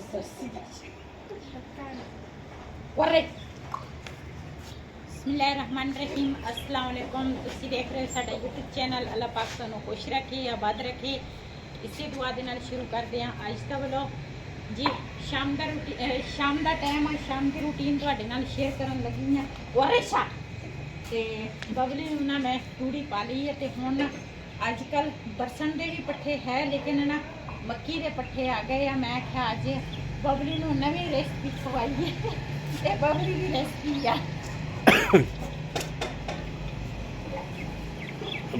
बिस्मिल्लाहिर्रहमानिर्रहीम अस्सलाम वालेकुम। तुसी देख रहे हो साडा यूट्यूब चैनल। अल्लाह पाक सानू खुश रखे, आबाद रखे। इसी दुआ दे नाल शुरू करते हैं अज दा व्लॉग जी। शाम दा टाइम है, शाम की रूटीन तुहाडे नाल शेयर करन लगी हां। वरेशा ते बबली नूं ना मैं तूड़ी पा ली है ते हुण अजकल बरसन दे भी पट्ठे है, लेकिन ना मक्की दे पट्ठे आ गए हैं। मैं आख्या अज बबली नूं नवी रेसिपी खवाईए। ये बबली की रेसिपी है।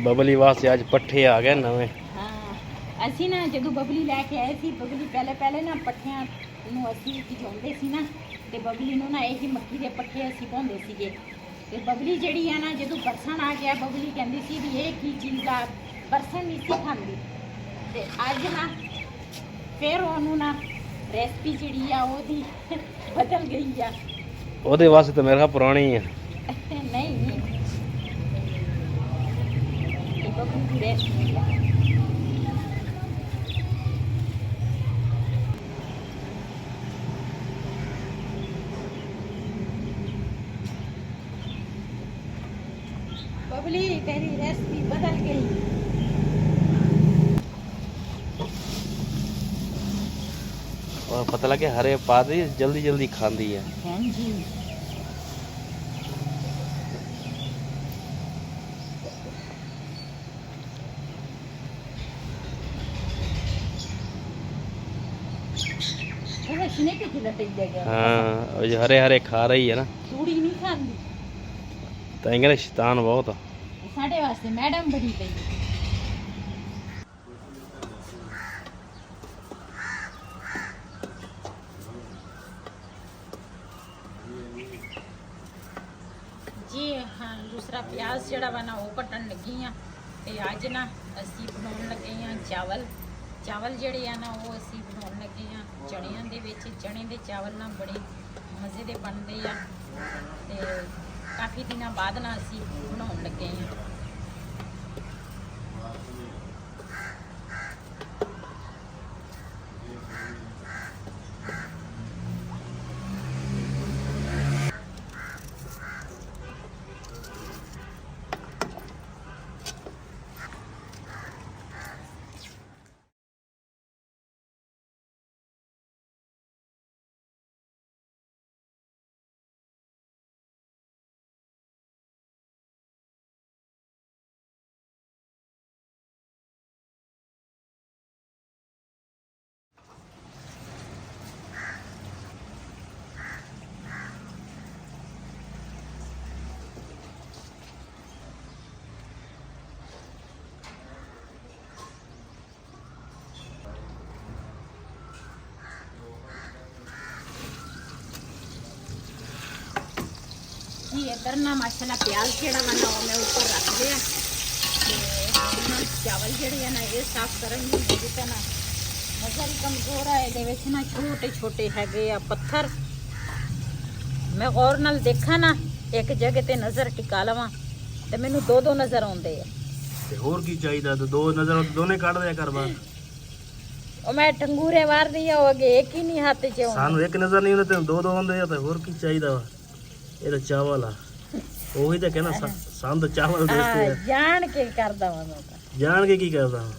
बबली वास्ते अज पट्ठे आ गए नवे। हाँ, असी ना जो बबली लैके आए थे, बबली पहले ना पट्ठियां नूं असी भिजाउंदे सी ना, ते बबली नूं ना यही मक्की दे पट्ठे असी पाउंदे सीगे। ते बबली जिहड़ी है ना, जो बरसन आ गया, बबली कहंदी सी भी ये की चीज़ आ, बरसन नहीं सी खांदी। ते अज ना फिर ओनू ना रेसिपी जिहड़ी आ ओदी बदल गई आ। ओदे वास्ते तो मेरा पुरानी है। नहीं ये बबली की रेसिपी है। बबली तेरी रेसिपी बदल गई। और पता लगे हरे पादी जल्दी जल्दी खांदी है। हाँ जी, हाँ, जो हरे हरे खा रही है ना, तूड़ी नहीं खांदी। तो इंग्लिश शैतान बहुत है। साढ़े वास्ते मैडम बड़ी गई। जी हाँ, दूसरा प्याज जड़ा वा ना वो कट्टन लगी हाँ। ते अज ना असी बनाउण लगे हाँ चावल जड़े आ ना वो असी बनाउण लगे हाँ चणियां दे विच। चने दे चावल ना बड़े मज़े दे बनदे आ ते काफ़ी दिनों बाद ना असी बनाउण लगे हाँ। जी इधर ना माशाल्लाह प्याज जेड़ा वा ना मैं ऊपर रख दिया। चावल जेड़े है ना ये साफ करेंगे। जिससे ना नजर ही कमजोर है, ये ना छोटे छोटे हैगे आ पत्थर। मैं गौर नाल देखा ना, एक जगह ते नजर टिका लवां ते मैनू दो दो नजर आउंदे आ। ते होर की चाहिदा, तो दो नजर दोने काट दिया कर बार। ओ मैं टंगूरे मार दी हो गए, एक ही नहीं हाथ च आउंदा। सानू एक नजर नहीं होंदा ते दो दो होंदे आ, ते होर की चाहिदा वा। ये तो चावल आ, ओही तो कहना सानू तो चावल देते हैं। जान के करदा वा मैं तां। जान के की करदा वा।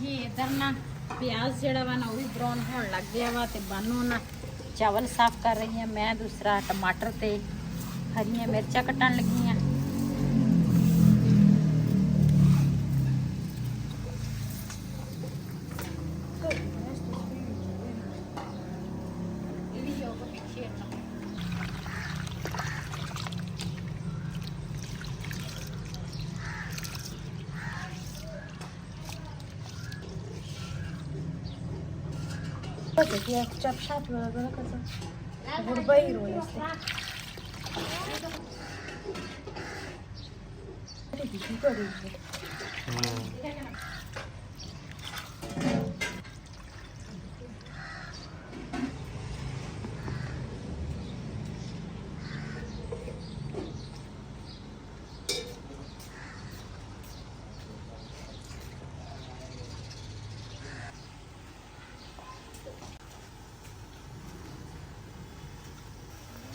जी इधर ना प्याज जड़ा वा ना वो भी ब्राउन होने लग गया वा ते बानू ना चावल साफ कर रही हैं। मैं दूसरा टमाटर ते हरियां मिर्चा कट्टन लगी हैं। Takie chciała psiadła, ale taka co? Burbeiru jest.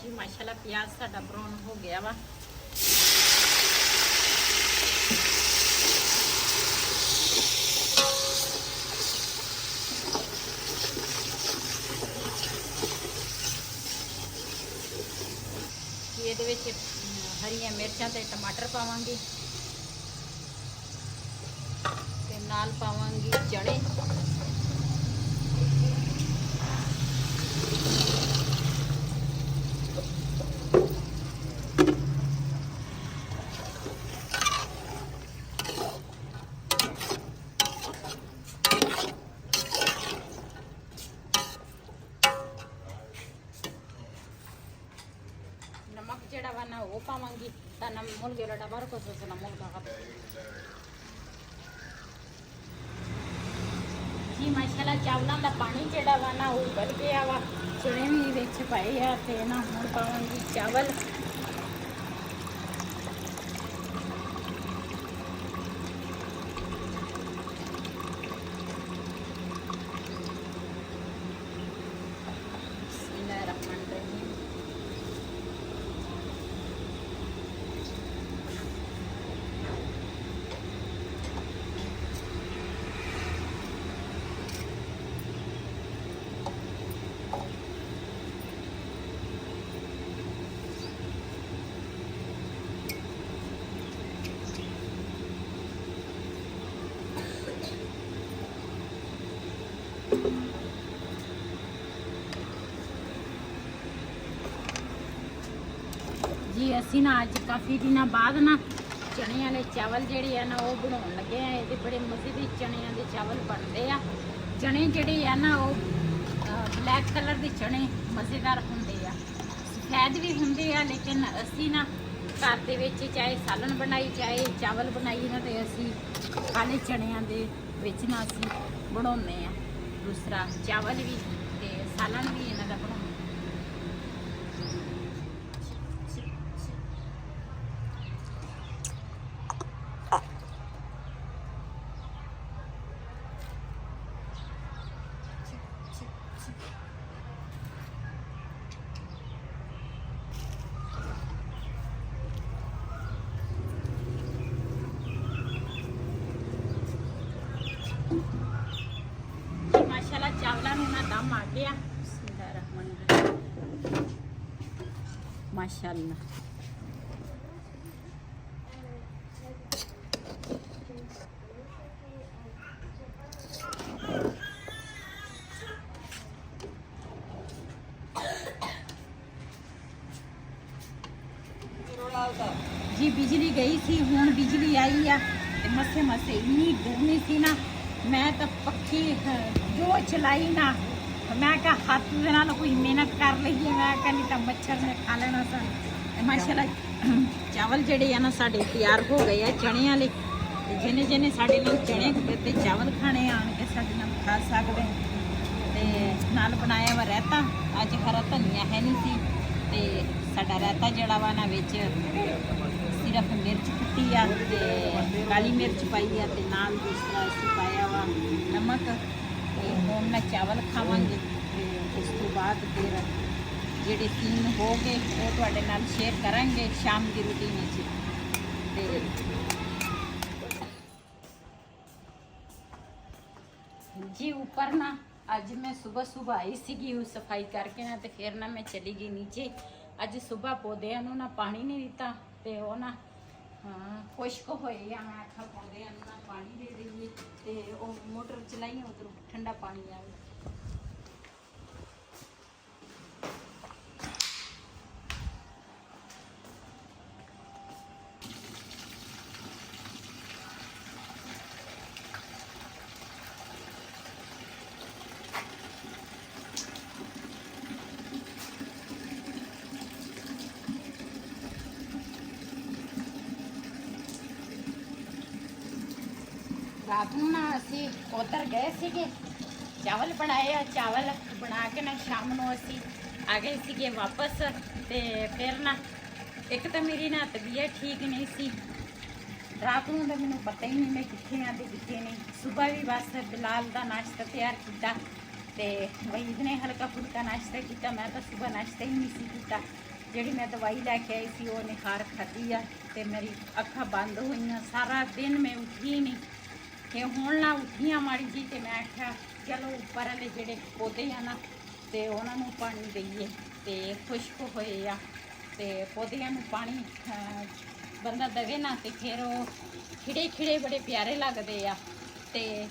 ਜੀ ਮਾਸ਼ਾਅੱਲਾ ਪਿਆਜ਼ ਸਾਡਾ ਬਰਾਊਨ ਹੋ ਗਿਆ ਵਾ। ਇਹਦੇ ਵਿੱਚ ਹਰੀਆਂ ਮਿਰਚਾਂ ਤੇ ਟਮਾਟਰ ਪਾਵਾਂਗੇ ਤੇ ਨਾਲ ਪਾਵਾਂਗੇ ਚਣੇ। नमक जेड़ा वा ना वो पावांगी ता मुल गेला डबार को सोचना मुल का जी माशाल्लाह चावलों का पानी जेड़ा वा ना वो उबल गया वा। चने भी विच पाए आ ते ना हुण पावांगी चावल। जी असी ना अज काफ़ी दिनों बाद ना चने वाले चावल जेडे है ना वो बनाने लगे हैं। ये बड़े मजे के चने के चावल बनते हैं। चने जेडे है ना वो ब्लैक कलर के चने मज़ेदार होंगे आ, सफेद भी होंगे आ, लेकिन असी ना घर दे विच चाहे सालन बनाई चाहे चावल बनाई ना तो असी काले चनिया दे विच ना असी बनाने आ। दूसरा चावल भी ते सालन भी इन्हां दा बनाउने। माशाल्लाह चावलों में ना दम आ गया। माशाल्लाह जी बिजली गई थी, हुण बिजली आई है। मसे मसे इन्नी गर्मी थी ना, मैं तो पक्की जो चलाई ना, मैं क्या हाथ दे नाल कोई मेहनत कर लीए, मैं क्या नहीं तो मच्छर ने खा लेना सा। माशाल्लाह चावल जेडे है ना साडे तैयार हो गए हैं चने वाले। जिन्हें जिन्हें साडे नाल चने ते चावल खाने आन के साडे नाल खा सकते ते नाल बनाया वा रायता। अज हरा धनिया है नहीं सी ते साडा रायता जेड़ा वा ना विच सिर्फ मिर्च कुटी आ ते काली मिर्च पाई आ ते नाल दूसरा असीं पाया वा नमक। ते हुण मैं चावल खावांगी ते उस तो बाद फिर जेडे सीन हो गए वो तुहाडे नाल शेयर करांगे शाम की रूटीन विच। ते जी ऊपर ना अज मैं सुबह सुबह आई सीगी सफाई करके ना, तो फिर ना मैं चली गई नीचे। अज सुबह पौधों नूं ना पानी नहीं दिता ते वो ना खुश्क होए आ। मैं आखा पौधों नूं ना पानी दे दईए ते वो मोटर चलाई उधरों ठंडा पानी आए। रात ਨੂੰ ना असी उधर गए ਸੀਗੇ, चावल बनाए आ। चावल बना के ना शाम ਨੂੰ असी आ गए ਸੀਗੇ वापस। ਤੇ फिर ना एक तो मेरी ना तबीयत ठीक नहीं सी। रात ਨੂੰ ਤਾਂ ਮੈਨੂੰ पता ही नहीं मैं कितने आते कितने नहीं। सुबह भी बस बिलाल का नाश्ता तैयार किया ते वहीद ने हल्का फुल्का नाश्ता किया। मैं तो सुबह नाश्ता ही नहीं सी किया ਜਿਹੜੀ ਮੈਂ ਦਵਾਈ ਲੈ ਕੇ ਆਈ ਸੀ ਉਹ ਨਿਖਾਰ ਖਾਧੀ ਆ ਤੇ ਮੇਰੀ ਅੱਖਾਂ ਬੰਦ ਹੋਈਆਂ। ਸਾਰਾ ਦਿਨ ਮੈਂ ਉੱਠੀ ਨਹੀਂ ਤੇ ਹੁਣ ਨਾ ਉੱਠੀਆਂ ਮਾੜੀ ਜੀ ਤੇ ਮੈਂ ਆਖਿਆ ਚਲੋ ਉੱਪਰ ਵਾਲੇ ਜਿਹੜੇ ਪੌਦੇ ਆ ਨਾ ਤੇ ਉਹਨਾਂ ਨੂੰ ਪਾਣੀ ਦੇਈਏ ਤੇ ਖੁਸ਼ਕ ਹੋਏ ਆ ਤੇ ਪੌਦਿਆਂ ਨੂੰ ਪਾਣੀ ਬੰਦਾ ਦੇਵੇ ਨਾ ਤੇ ਫਿਰ ਉਹ ਖਿੜੇ ਖਿੜੇ ਬੜੇ ਪਿਆਰੇ ਲੱਗਦੇ ਆ। ਤੇ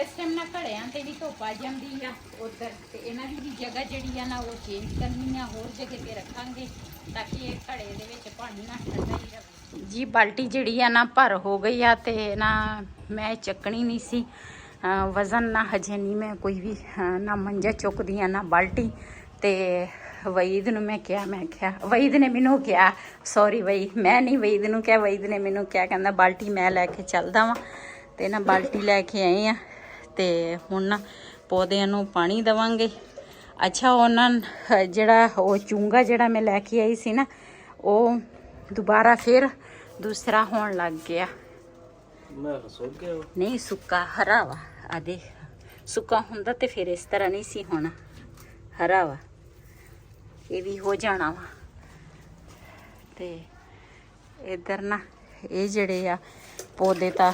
ਇਸ ਟਾਈਮ ਨਾ ਘੜਿਆਂ ਤੇ ਵੀ ਧੁੱਪ ਆ ਜਾਂਦੀ ਆ ਉੱਧਰ ਤੇ ਇਹਨਾਂ ਦੀ ਵੀ ਜਗ੍ਹਾ ਜਿਹੜੀ ਆ ਨਾ ਉਹ ਚੇਂਜ ਕਰਨੀ ਆ, ਹੋਰ ਜਗ੍ਹਾ ਤੇ ਰੱਖਾਂਗੇ ਤਾਂ ਕਿ ਇਹ ਘੜੇ ਦੇ ਵਿੱਚ ਪਾਣੀ ਨਾ ਠੰਡਾ ਹੀ ਰਹੇ। ਜੀ ਬਾਲਟੀ ਜਿਹੜੀ ਆ ਨਾ ਭਰ ਹੋ ਗਈ ਆ ਤੇ ਨਾ ਮੈਂ ਚੱਕਣੀ ਨਹੀਂ ਸੀ, ਵਜ਼ਨ ਨਾ ਹਜੇ ਨਹੀਂ ਮੈਂ ਕੋਈ ਵੀ ਨਾ ਮੰਜਾ ਚੁੱਕਦੀ ਆ ਨਾ ਬਾਲਟੀ। ਤੇ ਵਈਦ ਨੂੰ ਮੈਂ ਕਿਹਾ, ਮੈਂ ਕਿਹਾ ਵਈਦ ਨੇ ਮੈਨੂੰ ਕਿਹਾ, ਸੌਰੀ ਵਈ ਮੈਂ ਨਹੀਂ ਵਈਦ ਨੂੰ ਕਿਹਾ, ਵਈਦ ਨੇ ਮੈਨੂੰ ਕਿਹਾ ਕਹਿੰਦਾ ਬਾਲਟੀ ਮੈਂ ਲੈ ਕੇ ਚੱਲਦਾ ਵਾਂ। ਤੇ ਨਾ ਬਾਲਟੀ ਲੈ ਕੇ ਆਏ ਆ ਤੇ ਹੁਣ ਨਾ ਪੌਦਿਆਂ ਨੂੰ ਪਾਣੀ ਦੇਵਾਂਗੇ। ਅੱਛਾ ਉਹਨਾਂ ਜਿਹੜਾ ਉਹ ਚੂੰਗਾ ਜਿਹੜਾ ਮੈਂ ਲੈ ਕੇ ਆਈ ਸੀ ਨਾ ਉਹ ਦੁਬਾਰਾ ਫਿਰ ਦੂਸਰਾ ਹੋਣ ਲੱਗ ਗਿਆ। ਮੈਂ ਸੁੱਕ ਗਿਆ ਨਹੀਂ ਸੁੱਕਾ ਹਰਾ ਵਾ, ਆ ਦੇਖ ਸੁੱਕਾ ਹੁੰਦਾ ਤੇ ਫਿਰ ਇਸ ਤਰ੍ਹਾਂ ਨਹੀਂ ਸੀ ਹੋਣਾ, ਹਰਾ ਵਾ ਇਹ ਵੀ ਹੋ ਜਾਣਾ ਵਾ। ਤੇ ਇੱਧਰ ਨਾ ਇਹ ਜਿਹੜੇ ਆ ਪੌਦੇ ਤਾਂ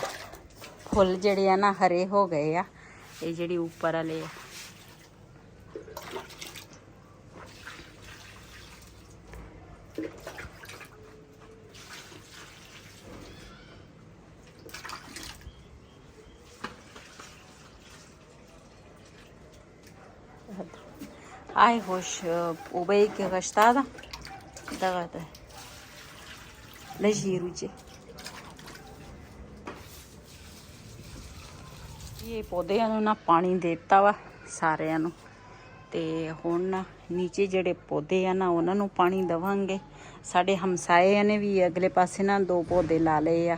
ਫੁੱਲ ਜਿਹੜੇ ਆ ਨਾ ਹਰੇ ਹੋ ਗਏ ਆ, ਇਹ ਜਿਹੜੀ ਉੱਪਰ ਵਾਲੇ ਆ। Ai hoş ubeyk gashtada dagada lejiruji ਇਹ ਪੌਦਿਆਂ ਨੂੰ ਨਾ ਪਾਣੀ ਦੇ ਦਿੱਤਾ ਵਾ ਸਾਰਿਆਂ ਨੂੰ ਤੇ ਹੁਣ ਨਾ ਨੀਚੇ ਜਿਹੜੇ ਪੌਦੇ ਆ ਨਾ ਉਹਨਾਂ ਨੂੰ ਪਾਣੀ ਦੇਵਾਂਗੇ। ਸਾਡੇ ਹਮਸਾਏ ਨੇ ਵੀ ਅਗਲੇ ਪਾਸੇ ਨਾ 2 ਪੌਦੇ ਲਾ ਲਏ ਆ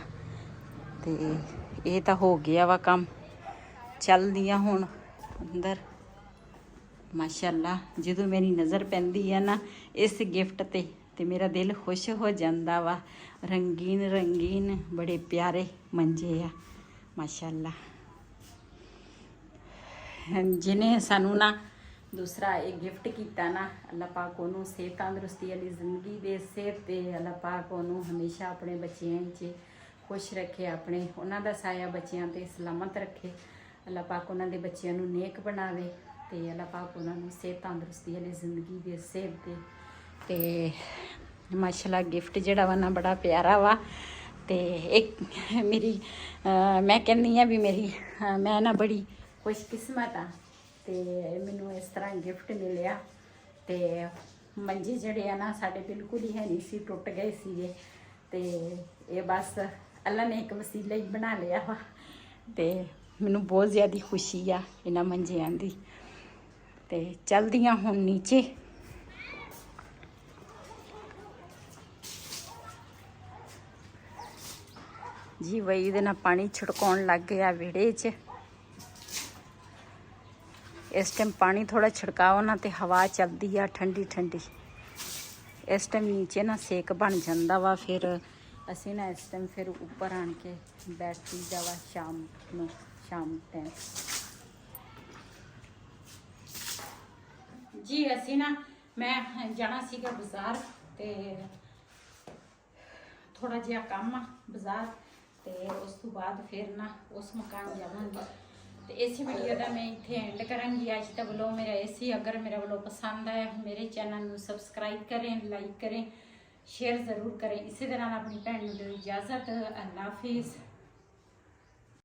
ਤੇ ਇਹ ਤਾਂ ਹੋ ਗਿਆ ਵਾ ਕੰਮ। ਚੱਲਦੀਆਂ ਹੁਣ ਅੰਦਰ ਮਾਸ਼ਾਅੱਲਾ। ਜਦੋਂ ਮੇਰੀ ਨਜ਼ਰ ਪੈਂਦੀ ਆ ਨਾ ਇਸ ਗਿਫਟ ਤੇ ਮੇਰਾ ਦਿਲ ਖੁਸ਼ ਹੋ ਜਾਂਦਾ ਵਾ। ਰੰਗੀਨ ਰੰਗੀਨ ਬੜੇ ਪਿਆਰੇ ਮੰਜੇ ਆ ਮਾਸ਼ਾਅੱਲਾ। ਜਿਹਨੇ ਸਾਨੂੰ ਨਾ ਦੂਸਰਾ ਇਹ ਗਿਫਟ ਕੀਤਾ ਨਾ ਅੱਲਾ ਪਾਕ ਉਹਨੂੰ ਸਿਹਤ ਤੰਦਰੁਸਤੀ ਵਾਲੀ ਜ਼ਿੰਦਗੀ ਦੇ, ਸਿਹਤ ਤੇ ਅੱਲਾ ਪਾਕ ਉਹਨੂੰ ਹਮੇਸ਼ਾ ਆਪਣੇ ਬੱਚਿਆਂ 'ਚ ਖੁਸ਼ ਰੱਖੇ, ਆਪਣੇ ਉਹਨਾਂ ਦਾ ਸਾਇਆ ਬੱਚਿਆਂ ਤੇ ਸਲਾਮਤ ਰੱਖੇ। ਅੱਲਾ ਪਾਕ ਉਹਨਾਂ ਦੇ ਬੱਚਿਆਂ ਨੂੰ ਨੇਕ ਬਣਾਵੇ ਤੇ ਅੱਲਾ ਪਾਕ ਉਹਨਾਂ ਨੂੰ ਸਿਹਤ ਤੰਦਰੁਸਤੀ ਵਾਲੀ ਜ਼ਿੰਦਗੀ ਦੇ, ਸਿਹਤ ਤੇ ਮਾਸ਼ਾਅੱਲਾ ਗਿਫਟ ਜਿਹੜਾ ਵਾ ਨਾ ਬੜਾ ਪਿਆਰਾ ਵਾ। ਤੇ ਇੱਕ ਮੇਰੀ ਮੈਂ ਕਹਿੰਦੀ ਆ ਵੀ ਮੇਰੀ ਮੈਂ ਨਾ ਬੜੀ ਖੁਸ਼ਕਿਸਮਤ ਆ ਤੇ ਮੈਨੂੰ ਇਸ ਤਰ੍ਹਾਂ ਗਿਫਟ ਮਿਲਿਆ। ਤੇ ਮੰਜੇ ਜਿਹੜੇ ਆ ਨਾ ਸਾਡੇ ਬਿਲਕੁਲ ਹੀ ਹੈ ਨਹੀਂ ਸੀ, ਟੁੱਟ ਗਏ ਸੀਗੇ ਤੇ ਇਹ ਬਸ ਅੱਲਾ ਨੇ ਇੱਕ ਵਸੀਲਾ ਹੀ ਬਣਾ ਲਿਆ ਵਾ ਤੇ ਮੈਨੂੰ ਬਹੁਤ ਜ਼ਿਆਦਾ ਖੁਸ਼ੀ ਆ ਇਹਨਾਂ ਮੰਜਿਆਂ ਦੀ। ਤੇ ਚੱਲਦੀਆਂ ਹੁਣ ਨੀਚੇ। ਜੀ ਵਈ ਦੇ ਨਾਲ ਪਾਣੀ ਛਿੜਕਾਉਣ ਲੱਗ ਗਿਆ ਵਿਹੜੇ 'ਚ। ਇਸ ਟਾਈਮ ਪਾਣੀ ਥੋੜਾ ਛਿੜਕਾਓ ਨਾ ਤੇ ਹਵਾ ਚੱਲਦੀ ਆ ਠੰਡੀ ਠੰਡੀ। ਇਸ ਟਾਈਮ ਨੀਚੇ ਨਾ ਸੇਕ ਬਣ ਜਾਂਦਾ ਵਾ, ਫਿਰ ਅਸੀਂ ਨਾ ਇਸ ਟਾਈਮ ਫਿਰ ਉੱਪਰ ਆਣ ਕੇ ਬੈਠ ਜੀਦਾ ਵਾ ਸ਼ਾਮ ਨੂੰ, ਸ਼ਾਮ ਟਾਈਮ। ਜੀ ਅਸੀਂ ਨਾ ਮੈਂ ਜਾਣਾ ਸੀਗਾ ਬਾਜ਼ਾਰ ਤੇ ਥੋੜਾ ਜਿਹਾ ਕੰਮ ਆ ਬਾਜ਼ਾਰ ਤੇ ਉਸ ਤੋਂ ਬਾਅਦ ਫਿਰ ਨਾ ਉਸ ਮਕਾਨ ਜਾਵਾਂਗੇ। ਤੇ ਇਸ ਵੀਡੀਓ ਦਾ ਮੈਂ ਇੱਥੇ ਐਂਡ ਕਰਾਂਗੀ ਅੱਜ ਦਾ ਵਲੋਗ ਮੇਰਾ ਇਸੇ। ਅਗਰ ਮੇਰਾ ਵਲੋਗ ਪਸੰਦ ਆਇਆ ਮੇਰੇ ਚੈਨਲ ਨੂੰ ਸਬਸਕ੍ਰਾਈਬ ਕरें, ਲਾਈਕ करें, शेयर ज़रूर करें। इसी तरह अपनी भैन को इजाज़त। अल्लाह हाफिज़।